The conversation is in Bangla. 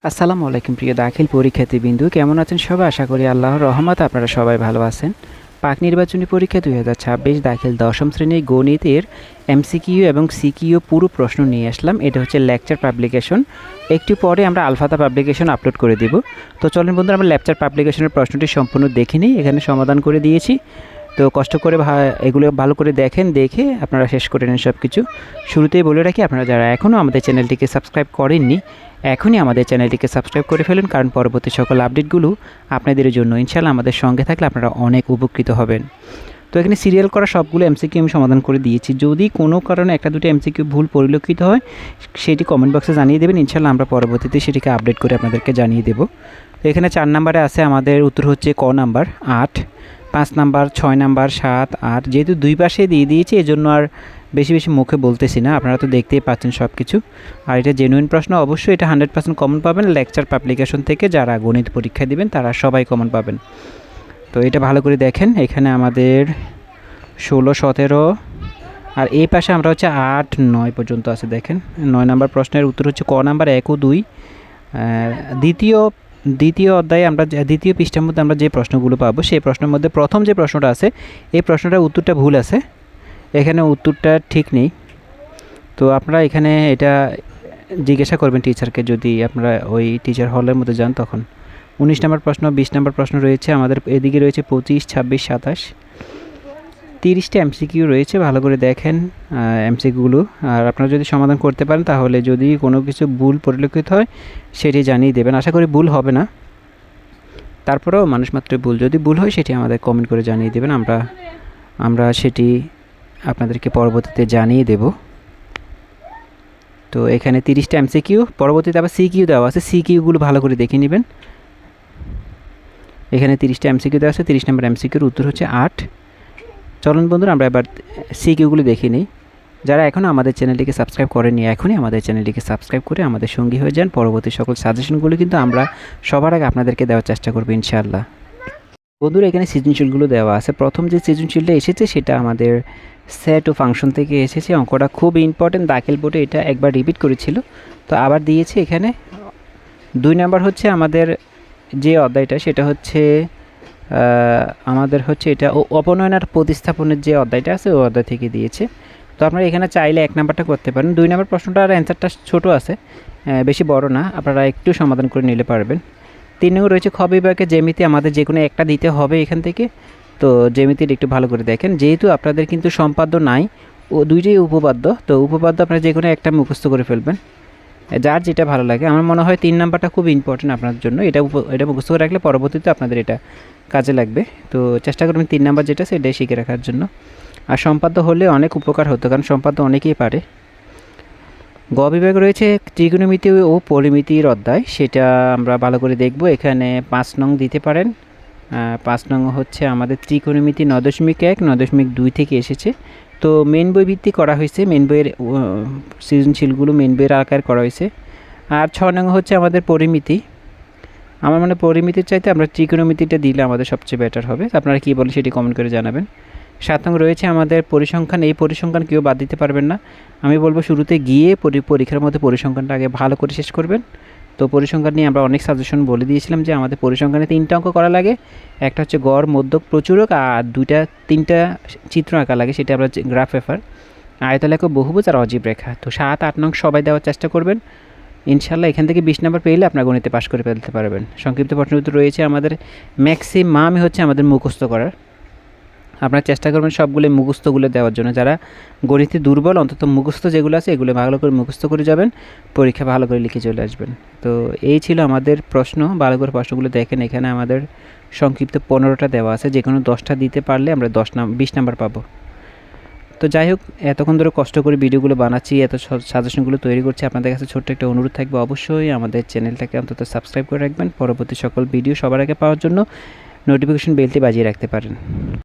আসসালামু আলাইকুম প্রিয় দাখিল পরীক্ষার্থীবৃন্দু, কেমন আছেন সবাই? আশা করি আল্লাহর রহমতে আপনারা সবাই ভালো আছেন। পাক নির্বাচনী পরীক্ষা 2026 দাখিল দশম শ্রেণীর গণিতের এমসিকিউ এবং সিকিউ পুরো প্রশ্ন নিয়ে আসলাম। এটা হচ্ছে লেকচার পাবলিকেশন। একটু পরে আমরা আলফাতা পাবলিকেশন আপলোড করে দেব। তো চলুন বন্ধুরা, আমরা লেকচার পাবলিকেশনের প্রশ্নটি সম্পূর্ণ দেখে নিই। এখানে সমাধান করে দিয়েছি, তো কষ্ট করে এগুলো ভালো করে দেখে আপনারা শেষ করে নেন সব কিছু। শুরুতেই বলে রাখি, আপনারা যারা এখনও আমাদের চ্যানেলটিকে সাবস্ক্রাইব করেননি, এখনই আমাদের চ্যানেলটিকে সাবস্ক্রাইব করে ফেলুন, কারণ পরবর্তী সকল আপডেটগুলো আপনাদের জন্য ইনশাআল্লাহ আমাদের সঙ্গে থাকলে আপনারা অনেক উপকৃত হবেন। তো এখানে সিরিয়াল করা সবগুলো এমসিকিউ আমি সমাধান করে দিয়েছি। যদি কোনো কারণে একটা দুটো এমসিকিউ ভুল পরিলক্ষিত হয়, সেটি কমেন্ট বক্সে জানিয়ে দেবেন। ইনশাআল্লাহ আমরা পরবর্তীতে সেটিকে আপডেট করে আপনাদেরকে জানিয়ে দেব। তো এখানে 4 নাম্বারে আছে আমাদের উত্তর হচ্ছে ক নাম্বার 8, 5 নাম্বার 6 নাম্বার 7, 8। যেহেতু দুই পাশে দিয়ে দিয়েছি, এজন্য আর বেশি মুখে বলতেছি না, আপনারা তো দেখতেই পাচ্ছেন সব কিছু। আর এটা জেনুইন প্রশ্ন, অবশ্যই এটা 100% কমন পাবেন। লেকচার পাবলিকেশন থেকে যারা গণিত পরীক্ষা দিবেন তারা সবাই কমন পাবেন। তো এটা ভালো করে দেখেন, এখানে আমাদের 16, 17 আর এই পাশে আমরা হচ্ছে 8, 9 পর্যন্ত আছে। দেখেন 9 নাম্বার প্রশ্নের উত্তর হচ্ছে ক নাম্বার 1 ও 2। দ্বিতীয় অধ্যায়ে আমরা দ্বিতীয় পৃষ্ঠার মধ্যে আমরা যে প্রশ্নগুলো পাবো, সেই প্রশ্নের মধ্যে প্রথম যে প্রশ্নটা আছে, এই প্রশ্নটার উত্তরটা ভুল আছে, এখানে উত্তরটা ঠিক নেই। তো আপনারা এখানে এটা জিজ্ঞাসা করবেন টিচারকে, যদি আপনারা ওই টিচার হলের মধ্যে যান তখন। 19 নম্বর প্রশ্ন, 20 নম্বর প্রশ্ন রয়েছে আমাদের, এদিকে রয়েছে 25, 26, 27, 30টা এমসিকিউ রয়েছে। ভালো করে দেখেন এমসিকিউগুলো, আর আপনারা যদি সমাধান করতে পারেন তাহলে যদি কোনো কিছু ভুল পরিলক্ষিত হয় সেটি জানিয়ে দেবেন। আশা করি ভুল হবে না, তারপরেও মানুষ মাত্রই ভুল। যদি ভুল হয় সেটি আমাদের কমেন্ট করে জানিয়ে দেবেন, আমরা সেটি আপনাদেরকে পরবর্তীতে জানিয়ে দেব। তো এখানে 30টা এমসিকিউ, পরবর্তীতে আবার সিকিউ দেওয়া আছে, সিকিউগুলো ভালো করে দেখে নেবেন। এখানে 30টা এমসিকিউ দেওয়া আছে, 30 নম্বর এমসিকিউর উত্তর হচ্ছে 8। চলুন বন্ধুরা, আমরা এবার সিকিউগুলো দেখে নিই। যারা এখনও আমাদের চ্যানেলটিকে সাবস্ক্রাইব করেননি, এখনই আমাদের চ্যানেলটিকে সাবস্ক্রাইব করে আমাদের সঙ্গী হয়ে যান। পরবর্তী সকল সাজেশনগুলো কিন্তু আমরা সবার আগে আপনাদেরকে দেওয়ার চেষ্টা করব ইনশাআল্লাহ। বন্ধুরা, এখানে সৃজনশীলগুলো দেওয়া আছে। প্রথম যে সৃজনশীলটা এসেছে সেটা আমাদের সেট ও ফাংশন থেকে এসেছে। অঙ্কটা খুব ইম্পর্টেন্ট, দাখিল বোর্ডে এটা একবার রিপিট করেছিল, তো আবার দিয়েছে এখানে। 2 নাম্বার হচ্ছে আমাদের যে অধ্যায়টা, সেটা হচ্ছে আমাদের হচ্ছে এটা অপনয়ন আর প্রতিস্থাপনের যে অধ্যায়টা আছে, ওই অধ্যায় থেকে দিয়েছে। তো আপনারা এখানে চাইলে 1 নাম্বারটা করতে পারেন। 2 নাম্বার প্রশ্নটার অ্যান্সারটা ছোটো আছে, বেশি বড় না, আপনারা একটু সমাধান করে নিলে পারবেন। 3 নম্বর রয়েছে খ বিভাগে জ্যামিতি, আমাদের যে কোনো একটা দিতে হবে এখান থেকে। তো জ্যামিতির একটু ভালো করে দেখেন, যেহেতু আপনাদের কিন্তু সম্পাদ্য নাই, ও দুইটাই উপপাদ্য, তো উপপাদ্য আপনারা যে কোনো একটা মুখস্থ করে ফেলবেন, যার যেটা ভালো লাগে। আমার মনে হয় 3 নাম্বারটা খুব ইম্পর্টেন্ট আপনাদের জন্য, এটা মুখস্থ করে রাখলে পরবর্তীতে আপনাদের এটা কাজে লাগবে। তো চেষ্টা করবেন 3 নাম্বার যেটা সেটাই শিখে রাখার জন্য। আর সম্পাদ্য হলে অনেক উপকার হতো, কারণ সম্পাদ্য অনেকেই পারে। গ বিভাগ রয়েছে ত্রিকোণমিতি ও পরিমিতির অধ্যায়, সেটা আমরা ভালো করে দেখব। এখানে 5 নং দিতে পারেন। 5 নং হচ্ছে আমাদের ত্রিকোণমিতি 9.1, 9.2 থেকে এসেছে। তো মেন বই ভিত্তিক করা হয়েছে, মেন বইয়ের সৃজনশীলগুলো মেন বইয়ের আকার করা হয়েছে। আর 6 নং হচ্ছে আমাদের পরিমিতি। আমার মনে পরিমিতির চাইতে আমরা ত্রিকোণমিতিটা দিলে আমাদের সবচেয়ে বেটার হবে। আপনারা কী বলেন সেটি কমেন্ট করে জানাবেন। 7 নং রয়েছে আমাদের পরিসংখ্যান। এই পরিসংখ্যান কেউ বাদ দিতে পারবেন না। আমি বলবো শুরুতে গিয়ে পরীক্ষার মধ্যে পরিসংখ্যানটা আগে ভালো করে শেষ করবেন। তো পরিসংখ্যান নিয়ে আমরা অনেক সাজেশন বলে দিয়েছিলাম যে আমাদের পরিসংখ্যানে 3টা অঙ্ক করা লাগে। একটা হচ্ছে গড়, মধ্যক, প্রচুরক, আর 3টা চিত্র আঁকা লাগে, সেটা আমরা গ্রাফ পেপার, আয়তলেখ, বহুভুজ আর অজীব রেখা। তো 7, 8 নং সবাই দেওয়ার চেষ্টা করবেন ইনশাআল্লাহ। এখান থেকে 20 নাম্বার পেলে আপনার গণিতে পাস করে ফেলতে পারবেন। সংক্ষিপ্ত প্রশ্ন উত্তর রয়েছে আমাদের, ম্যাক্সিমামই হচ্ছে আমাদের মুখস্থ করার। আপনারা চেষ্টা করবেন সবগুলো মুখস্থগুলো দেওয়ার জন্য। যারা গণিতে দুর্বল, অন্তত মুখস্থ যেগুলো আছে এগুলো ভালো করে মুখস্থ করে যাবেন, পরীক্ষা ভালো করে লিখে চলে আসবেন। তো এই ছিল আমাদের প্রশ্ন। ভালো করে প্রশ্নগুলো দেখেন, এখানে আমাদের সংক্ষিপ্ত 15টা দেওয়া আছে, যে কোনো 10টা দিতে পারলে আমরা 20 নাম্বার পাবো। তো যাই হোক, এতক্ষণ ধরে কষ্ট করে ভিডিওগুলো বানাচ্ছি, এত সাজেশনগুলো তৈরি করছি, আপনাদের কাছে ছোট্ট একটা অনুরোধ থাকবে, অবশ্যই আমাদের চ্যানেলটাকে অন্তত সাবস্ক্রাইব করে রাখবেন। পরবর্তী সকল ভিডিও সবার আগে পাওয়ার জন্য নোটিফিকেশন বেলটি বাজিয়ে রাখতে পারেন।